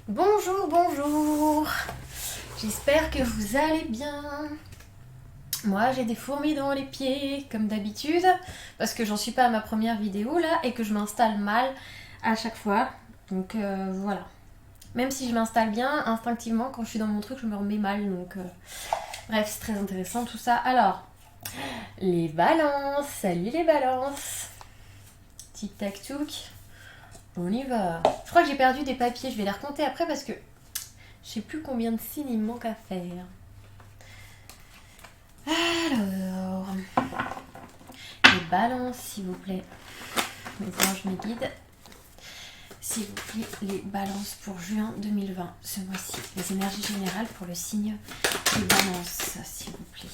Bonjour, bonjour. J'espère que vous allez bien. Moi, j'ai des fourmis dans les pieds, comme d'habitude, parce que j'en suis pas à ma première vidéo là et que je m'installe mal à chaque fois. Donc voilà. Même si je m'installe bien, instinctivement, quand je suis dans mon truc, je me remets mal. Donc bref, c'est très intéressant tout ça. Alors, les balances. Salut les balances. Tic tac touc. On y va. Je crois que j'ai perdu des papiers. Je vais les recompter après parce que je sais plus combien de signes il me manque à faire. Alors, les balances, s'il vous plaît. Mes anges, mes guides. S'il vous plaît, les balances pour juin 2020, ce mois-ci. Les énergies générales pour le signe des balances, s'il vous plaît.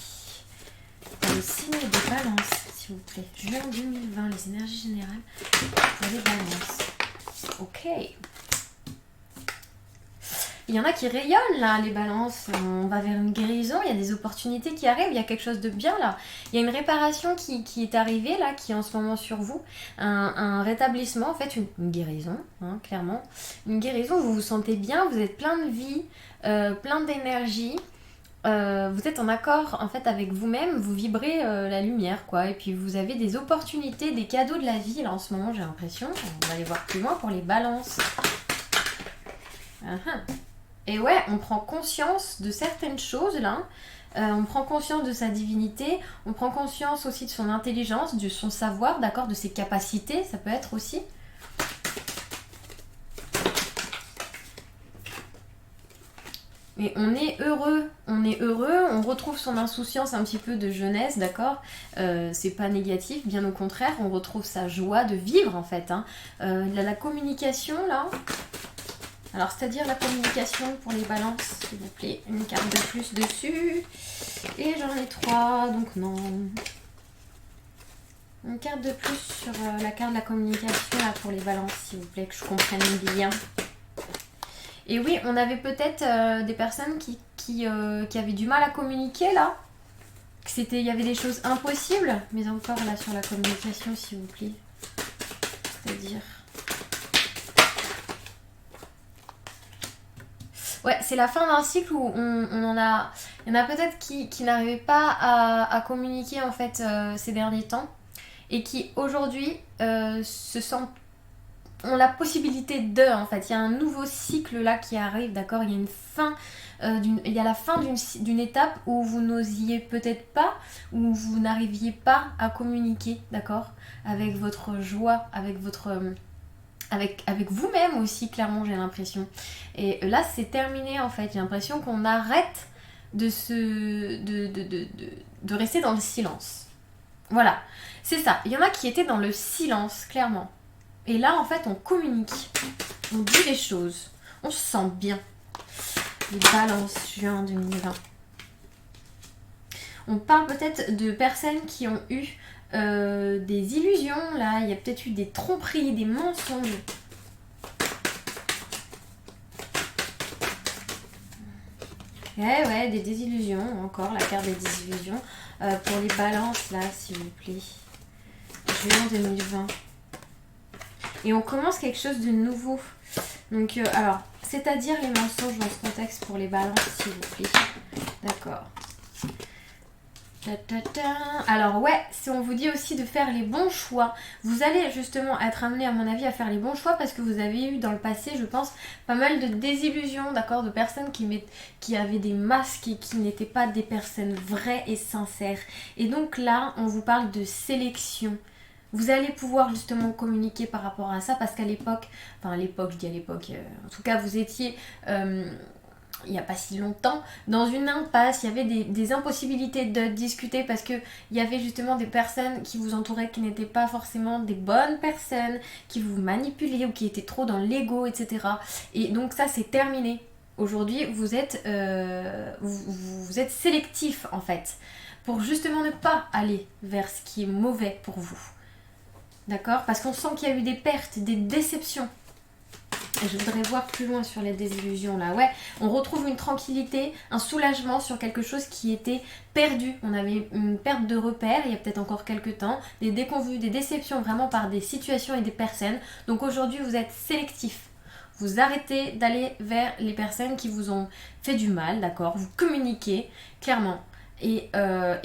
Pour le signe des balances, s'il vous plaît. Juin 2020, les énergies générales pour les balances. Ok. Il y en a qui rayonnent là, les balances. On va vers une guérison, il y a des opportunités qui arrivent, il y a quelque chose de bien là. Il y a une réparation qui est arrivée là, qui est en ce moment sur vous. Un rétablissement, en fait, une guérison, hein, clairement. Une guérison, vous vous sentez bien, vous êtes plein de vie, plein d'énergie. Vous êtes en accord en fait avec vous-même, vous vibrez la lumière quoi. Et puis vous avez des opportunités, des cadeaux de la vie là en ce moment, j'ai l'impression. On va aller voir plus loin pour les balances. Et ouais, on prend conscience de certaines choses là. On prend conscience de sa divinité. On prend conscience aussi de son intelligence, de son savoir, d'accord, de ses capacités. Ça peut être aussi. Mais on est heureux, on retrouve son insouciance un petit peu de jeunesse, d'accord. C'est pas négatif, bien au contraire, on retrouve sa joie de vivre en fait. Hein. La communication là. Alors, c'est-à-dire la communication pour les balances, s'il vous plaît. Une carte de plus dessus. Et j'en ai 3, donc non. Une carte de plus sur la carte de la communication là, pour les balances, s'il vous plaît, que je comprenne bien. Et oui, on avait peut-être des personnes qui avaient du mal à communiquer là. Il y avait des choses impossibles. Mais encore là sur la communication, s'il vous plaît. C'est-à-dire... Ouais, c'est la fin d'un cycle où on en a... Il y en a peut-être qui n'arrivaient pas à communiquer en fait ces derniers temps et qui aujourd'hui se sentent ont la possibilité de en fait. Il y a un nouveau cycle là qui arrive, d'accord. Il y a une fin, il y a la fin d'une étape où vous n'osiez peut-être pas, où vous n'arriviez pas à communiquer, d'accord, avec votre joie, avec votre... avec vous-même aussi, clairement, j'ai l'impression. Et là, c'est terminé, en fait. J'ai l'impression qu'on arrête de rester dans le silence. Voilà, c'est ça. Il y en a qui étaient dans le silence, clairement. Et là, en fait, on communique. On dit les choses. On se sent bien. Les balances, juin 2020. On parle peut-être de personnes qui ont eu des illusions, là, il y a peut-être eu des tromperies, des mensonges. Ouais, des désillusions, encore la carte des désillusions. Pour les balances, là, s'il vous plaît. Juin 2020. Et on commence quelque chose de nouveau. Donc, alors, c'est-à-dire les mensonges dans ce contexte pour les balances, s'il vous plaît. D'accord. Alors ouais, si on vous dit aussi de faire les bons choix, vous allez justement être amené à mon avis à faire les bons choix parce que vous avez eu dans le passé, je pense, pas mal de désillusions, d'accord, de personnes qui avaient des masques et qui n'étaient pas des personnes vraies et sincères. Et donc là, on vous parle de sélection. Vous allez pouvoir justement communiquer par rapport à ça parce qu'à l'époque, enfin à l'époque, je dis à l'époque, en tout cas vous étiez... il n'y a pas si longtemps, dans une impasse, il y avait des impossibilités de discuter parce qu'il y avait justement des personnes qui vous entouraient qui n'étaient pas forcément des bonnes personnes, qui vous manipulaient ou qui étaient trop dans l'ego, etc. Et donc ça, c'est terminé. Aujourd'hui, vous êtes sélectif en fait, pour justement ne pas aller vers ce qui est mauvais pour vous. D'accord ? Parce qu'on sent qu'il y a eu des pertes, des déceptions. Et je voudrais voir plus loin sur les désillusions là. Ouais, on retrouve une tranquillité, un soulagement sur quelque chose qui était perdu. On avait une perte de repères il y a peut-être encore quelques temps, des déconvenues, des déceptions vraiment par des situations et des personnes. Donc aujourd'hui vous êtes sélectif. Vous arrêtez d'aller vers les personnes qui vous ont fait du mal, d'accord? Vous communiquez clairement. Et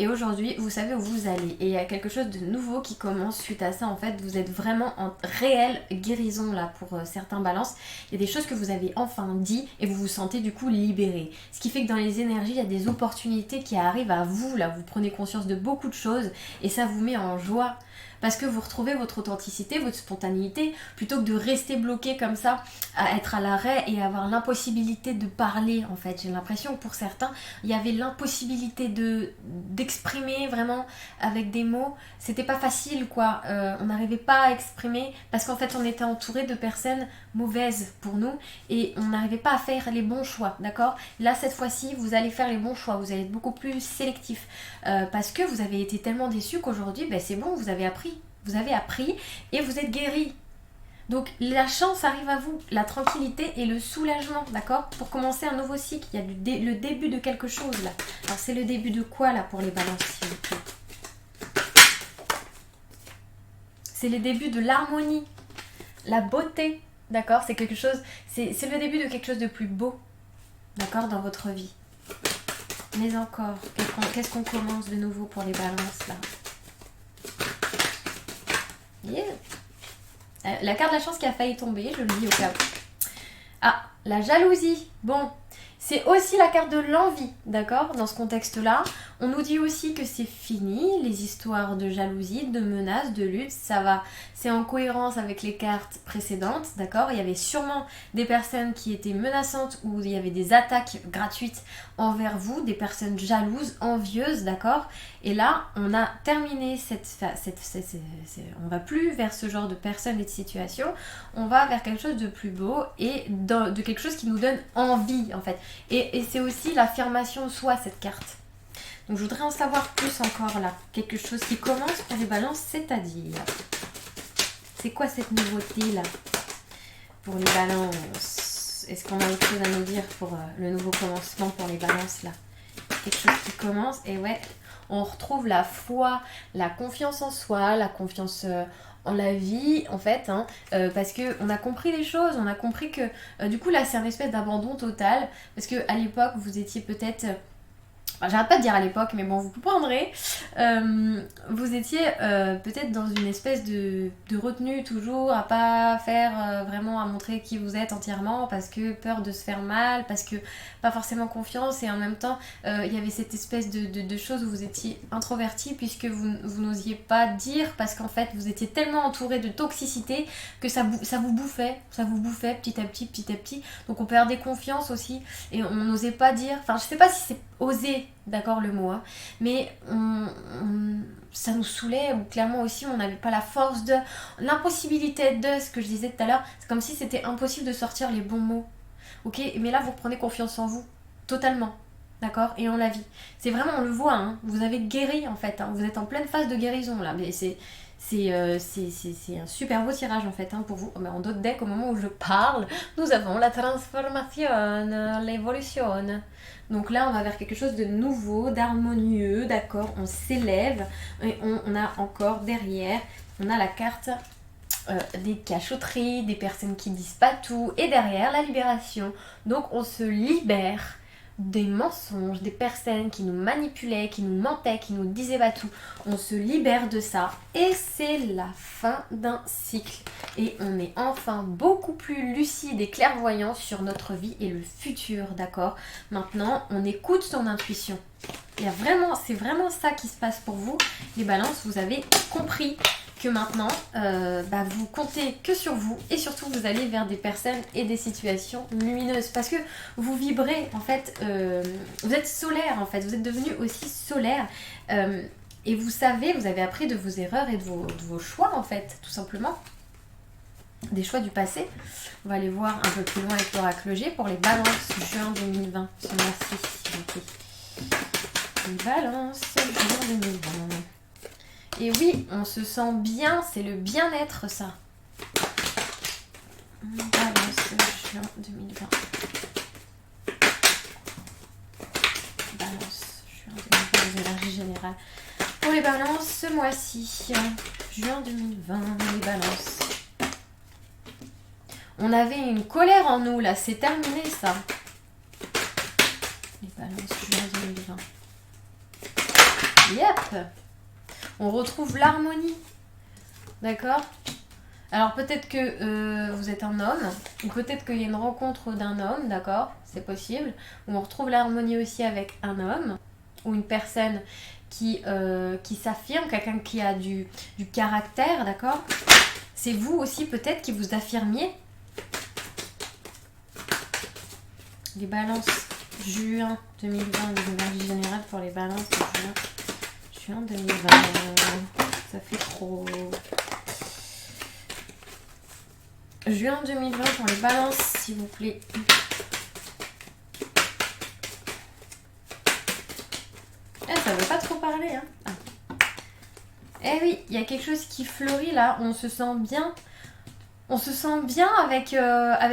aujourd'hui, vous savez où vous allez. Et il y a quelque chose de nouveau qui commence suite à ça. En fait, vous êtes vraiment en réelle guérison là pour certains balances. Il y a des choses que vous avez enfin dit et vous vous sentez du coup libéré. Ce qui fait que dans les énergies, il y a des opportunités qui arrivent à vous. Là, vous prenez conscience de beaucoup de choses et ça vous met en joie. Parce que vous retrouvez votre authenticité, votre spontanéité, plutôt que de rester bloqué comme ça, à être à l'arrêt et avoir l'impossibilité de parler en fait. J'ai l'impression que pour certains, il y avait l'impossibilité d'exprimer vraiment avec des mots. C'était pas facile quoi, on n'arrivait pas à exprimer parce qu'en fait on était entouré de personnes mauvaises pour nous et on n'arrivait pas à faire les bons choix, d'accord? Là cette fois-ci, vous allez faire les bons choix, vous allez être beaucoup plus sélectif parce que vous avez été tellement déçus qu'aujourd'hui, ben, c'est bon, vous avez appris et vous êtes guéri. Donc la chance arrive à vous, la tranquillité et le soulagement, d'accord? Pour commencer un nouveau cycle, il y a le début de quelque chose là. Alors c'est le début de quoi là pour les balances s'il vous plaît? C'est le début de l'harmonie, la beauté, d'accord? C'est quelque chose, c'est le début de quelque chose de plus beau, d'accord, dans votre vie. Mais encore, qu'est-ce qu'on commence de nouveau pour les balances là? Yeah. La carte de la chance qui a failli tomber, je le dis au cas où. Ah, la jalousie. Bon, c'est aussi la carte de l'envie, d'accord? Dans ce contexte-là, on nous dit aussi que c'est fini, les histoires de jalousie, de menaces, de lutte, ça va, c'est en cohérence avec les cartes précédentes, d'accord? Il y avait sûrement des personnes qui étaient menaçantes ou il y avait des attaques gratuites envers vous, des personnes jalouses, envieuses, d'accord? Et là, on a terminé on va plus vers ce genre de personnes et de situations, on va vers quelque chose de plus beau et de quelque chose qui nous donne envie, en fait. Et c'est aussi l'affirmation de soi, cette carte. Donc je voudrais en savoir plus encore là. Quelque chose qui commence pour les balances, c'est-à-dire... C'est quoi cette nouveauté là pour les balances? Est-ce qu'on a autre chose à nous dire pour le nouveau commencement pour les balances là? Quelque chose qui commence et ouais, on retrouve la foi, la confiance en soi, la confiance en la vie en fait, hein, parce qu'on a compris les choses, on a compris que du coup là c'est un espèce d'abandon total, parce qu'à l'époque vous étiez peut-être... j'arrête pas de dire à l'époque, mais bon, vous comprendrez. Vous étiez peut-être dans une espèce de retenue toujours, à pas faire vraiment, à montrer qui vous êtes entièrement, parce que peur de se faire mal, parce que pas forcément confiance, et en même temps, il y avait cette espèce de chose où vous étiez introverti, puisque vous n'osiez pas dire, parce qu'en fait, vous étiez tellement entouré de toxicité que ça vous bouffait petit à petit. Donc on perdait confiance aussi, et on n'osait pas dire, enfin je sais pas si c'est oser, d'accord le mot, hein, mais ça nous saoulait, ou clairement aussi on n'avait pas la force de, l'impossibilité de, ce que je disais tout à l'heure, c'est comme si c'était impossible de sortir les bons mots, ok, mais là vous reprenez confiance en vous, totalement, d'accord, et en la vie, c'est vraiment, on le voit, hein, vous avez guéri en fait, hein, vous êtes en pleine phase de guérison là, mais c'est un super beau tirage en fait, hein, pour vous. Mais en d'autres decks, au moment où je parle, nous avons la transformation, l'évolution. Donc là, on va vers quelque chose de nouveau, d'harmonieux, d'accord, on s'élève. Et on a encore derrière, on a la carte des cachotteries, des personnes qui disent pas tout. Et derrière, la libération. Donc on se libère des mensonges, des personnes qui nous manipulaient, qui nous mentaient, qui nous disaient pas tout. On se libère de ça et c'est la fin d'un cycle. Et on est enfin beaucoup plus lucide et clairvoyant sur notre vie et le futur, d'accord? Maintenant, on écoute son intuition. C'est vraiment ça qui se passe pour vous. Les balances, vous avez compris que maintenant, vous comptez que sur vous et surtout vous allez vers des personnes et des situations lumineuses parce que vous vibrez en fait, vous êtes solaire en fait, vous êtes devenu aussi solaire et vous savez, vous avez appris de vos erreurs et de vos choix en fait, tout simplement, des choix du passé. On va aller voir un peu plus loin avec l'oracle G pour les balances juin 2020, ce mois-ci s'il vous plaît. Les balances juin 2020. Et oui, on se sent bien, c'est le bien-être ça. Balance juin 2020. Balance juin 2020, les énergies générales. Pour les balances, ce mois-ci, juin 2020, les balances. On avait une colère en nous, là. C'est terminé, ça. Les balances, juin 2020. Yep. On retrouve l'harmonie. D'accord? Alors peut-être que vous êtes un homme, ou peut-être qu'il y a une rencontre d'un homme, d'accord? C'est possible. Ou on retrouve l'harmonie aussi avec un homme, ou une personne qui s'affirme, quelqu'un qui a du caractère, d'accord? C'est vous aussi peut-être qui vous affirmiez. Les balances, juin 2020, les énergies générales pour les balances, juin 2020, ça fait trop... Juin 2020 pour les balances, s'il vous plaît. Ça veut pas trop parler, hein. Ah. Eh oui, il y a quelque chose qui fleurit là, on se sent bien. On se sent bien avec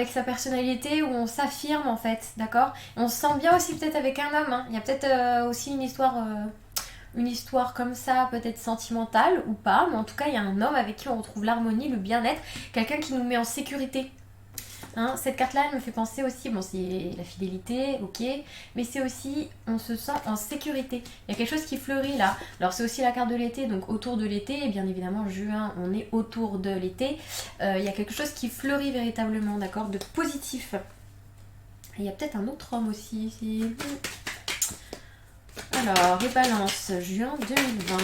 sa personnalité, où on s'affirme en fait, d'accord? On se sent bien aussi peut-être avec un homme, hein. Il y a peut-être aussi une histoire comme ça, peut-être sentimentale ou pas, mais en tout cas il y a un homme avec qui on retrouve l'harmonie, le bien-être, quelqu'un qui nous met en sécurité. Hein, cette carte-là, elle me fait penser aussi, bon, c'est la fidélité, ok, mais c'est aussi, on se sent en sécurité. Il y a quelque chose qui fleurit là. Alors, c'est aussi la carte de l'été, donc autour de l'été, et bien évidemment, juin, on est autour de l'été. Il y a quelque chose qui fleurit véritablement, d'accord, de positif. Et il y a peut-être un autre homme aussi ici. Alors, les balances, juin 2020.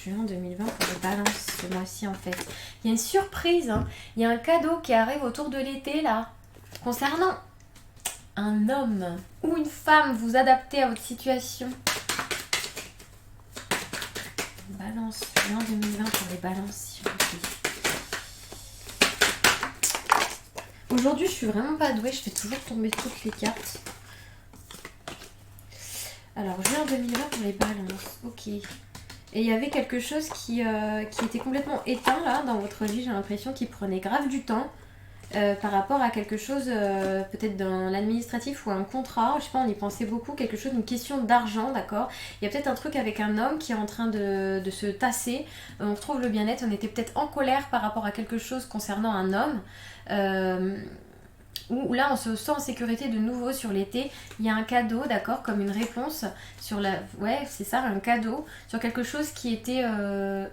Juin 2020 pour les balances, ce mois-ci en fait. Il y a une surprise, hein. Il y a un cadeau qui arrive autour de l'été là, concernant un homme ou une femme, vous adaptez à votre situation. Balance, juin 2020 pour les balances, s'il vous plaît. Aujourd'hui, je suis vraiment pas douée, je fais toujours tomber toutes les cartes. Alors, juin 2020 pour les balances, ok. Et il y avait quelque chose qui était complètement éteint là dans votre vie, j'ai l'impression, qui prenait grave du temps par rapport à quelque chose, peut-être dans l'administratif ou un contrat, je sais pas, on y pensait beaucoup, quelque chose, une question d'argent, d'accord? Il y a peut-être un truc avec un homme qui est en train de se tasser, on retrouve le bien-être, on était peut-être en colère par rapport à quelque chose concernant un homme. Où là on se sent en sécurité de nouveau sur l'été, il y a un cadeau, d'accord, comme une réponse sur la... Ouais, c'est ça, un cadeau sur quelque chose qui était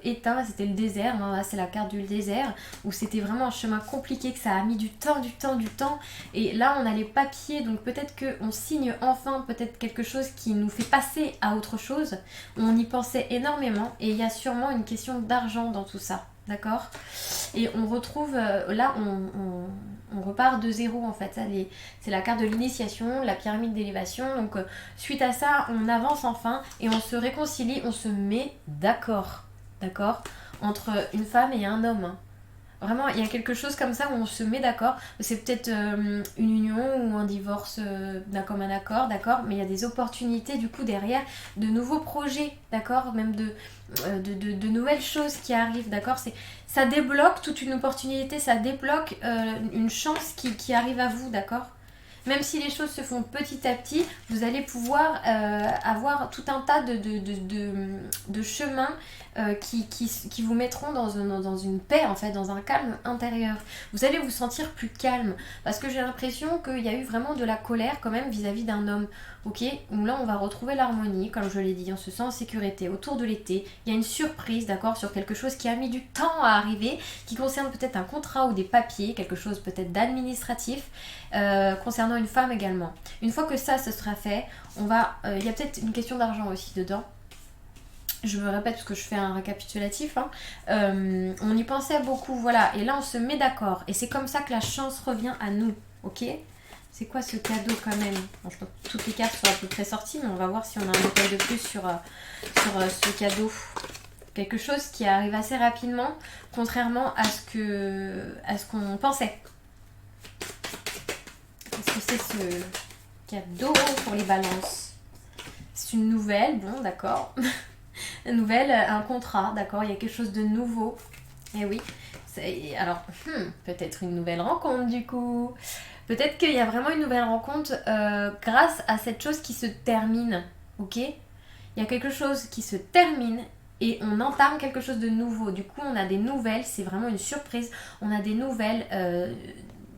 éteint, c'était le désert, hein, là c'est la carte du désert, où c'était vraiment un chemin compliqué, que ça a mis du temps, et là on a les papiers, donc peut-être qu'on signe enfin peut-être quelque chose qui nous fait passer à autre chose, on y pensait énormément, et il y a sûrement une question d'argent dans tout ça. D'accord? Et on retrouve, là on repart de zéro en fait, c'est la carte de l'initiation, la pyramide d'élévation, donc suite à ça on avance enfin et on se réconcilie, on se met d'accord, entre une femme et un homme. Vraiment, il y a quelque chose comme ça où on se met d'accord. C'est peut-être une union ou un divorce d'un commun accord, d'accord? Mais il y a des opportunités du coup derrière, de nouveaux projets, d'accord? Même de nouvelles choses qui arrivent, d'accord? Ça débloque toute une opportunité, ça débloque une chance qui arrive à vous, d'accord? Même si les choses se font petit à petit, vous allez pouvoir avoir tout un tas de chemins qui vous mettront dans une paix, en fait, dans un calme intérieur. Vous allez vous sentir plus calme, parce que j'ai l'impression qu'il y a eu vraiment de la colère quand même vis-à-vis d'un homme, ok? Où là, on va retrouver l'harmonie, comme je l'ai dit, on se sent en sécurité. Autour de l'été, il y a une surprise, d'accord, sur quelque chose qui a mis du temps à arriver, qui concerne peut-être un contrat ou des papiers, quelque chose peut-être d'administratif, concernant une femme également. Une fois que ça, ce sera fait, il y a peut-être une question d'argent aussi dedans. Je me répète parce que je fais un récapitulatif, hein. On y pensait beaucoup, voilà, et là on se met d'accord, et c'est comme ça que la chance revient à nous, ok? C'est quoi ce cadeau quand même? Bon, je crois que toutes les cartes sont à peu près sorties, mais on va voir si on a un détail de plus sur ce cadeau. Quelque chose qui arrive assez rapidement, contrairement à ce qu'on pensait. Qu'est-ce que c'est ce cadeau pour les balances? C'est une nouvelle, bon d'accord. Une nouvelle, un contrat, d'accord, il y a quelque chose de nouveau. Et oui, alors, peut-être une nouvelle rencontre du coup. Peut-être qu'il y a vraiment une nouvelle rencontre grâce à cette chose qui se termine, ok? Il y a quelque chose qui se termine et on entame quelque chose de nouveau. Du coup, on a des nouvelles, c'est vraiment une surprise. On a des nouvelles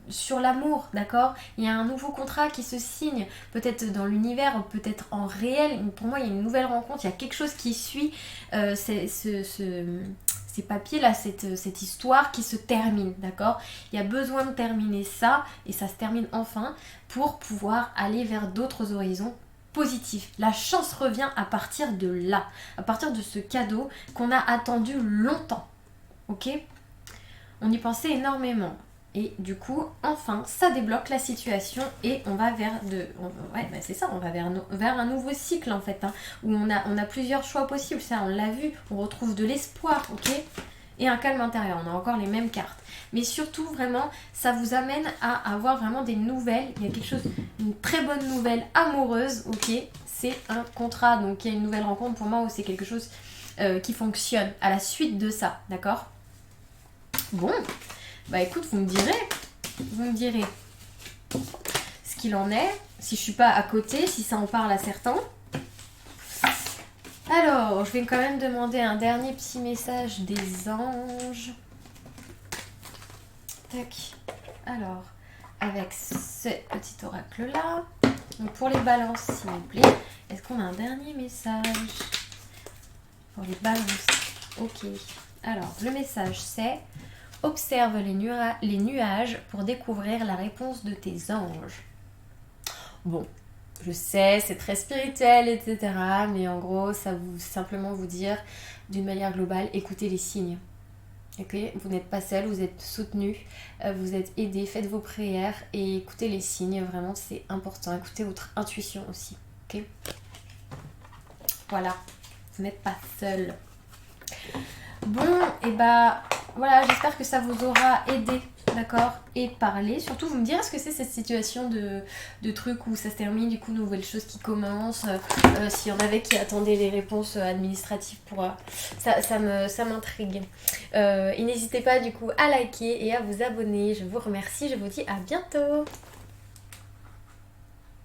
sur l'amour, d'accord? Il y a un nouveau contrat qui se signe, peut-être dans l'univers, peut-être en réel. Pour moi, il y a une nouvelle rencontre, il y a quelque chose qui suit ces papiers-là, cette histoire qui se termine, d'accord? Il y a besoin de terminer ça, et ça se termine enfin, pour pouvoir aller vers d'autres horizons positif. La chance revient à partir de là, à partir de ce cadeau qu'on a attendu longtemps. Ok? On y pensait énormément. Et du coup, enfin, ça débloque la situation et on va vers c'est ça, on va vers un nouveau cycle en fait, hein, où on a plusieurs choix possibles. Ça, on l'a vu, on retrouve de l'espoir, ok? Et un calme intérieur. On a encore les mêmes cartes. Mais surtout, vraiment, ça vous amène à avoir vraiment des nouvelles. Il y a quelque chose, une très bonne nouvelle amoureuse, ok? C'est un contrat, donc il y a une nouvelle rencontre pour moi où c'est quelque chose qui fonctionne à la suite de ça, d'accord? Bon, bah écoute, vous me direz ce qu'il en est, si je suis pas à côté, si ça en parle à certains. Alors, je vais quand même demander un dernier petit message des anges. Tac. Alors, avec ce petit oracle-là. Donc pour les balances, s'il vous plaît, est-ce qu'on a un dernier message pour les balances? Ok. Alors, le message c'est: observe les nuages pour découvrir la réponse de tes anges. Bon, je sais, c'est très spirituel, etc. Mais en gros, ça vous simplement vous dire, d'une manière globale, écoutez les signes. Ok, vous n'êtes pas seul, vous êtes soutenu, vous êtes aidé, faites vos prières et écoutez les signes, vraiment c'est important. Écoutez votre intuition aussi. Ok, voilà, vous n'êtes pas seul. Bon, et bah voilà, j'espère que ça vous aura aidé, d'accord? Et parlé. Surtout, vous me direz ce que c'est cette situation de truc où ça se termine, du coup, nouvelles choses qui commencent. S'il y en avait qui attendaient les réponses administratives pour... ça m'intrigue. Et n'hésitez pas, du coup, à liker et à vous abonner. Je vous remercie, je vous dis à bientôt!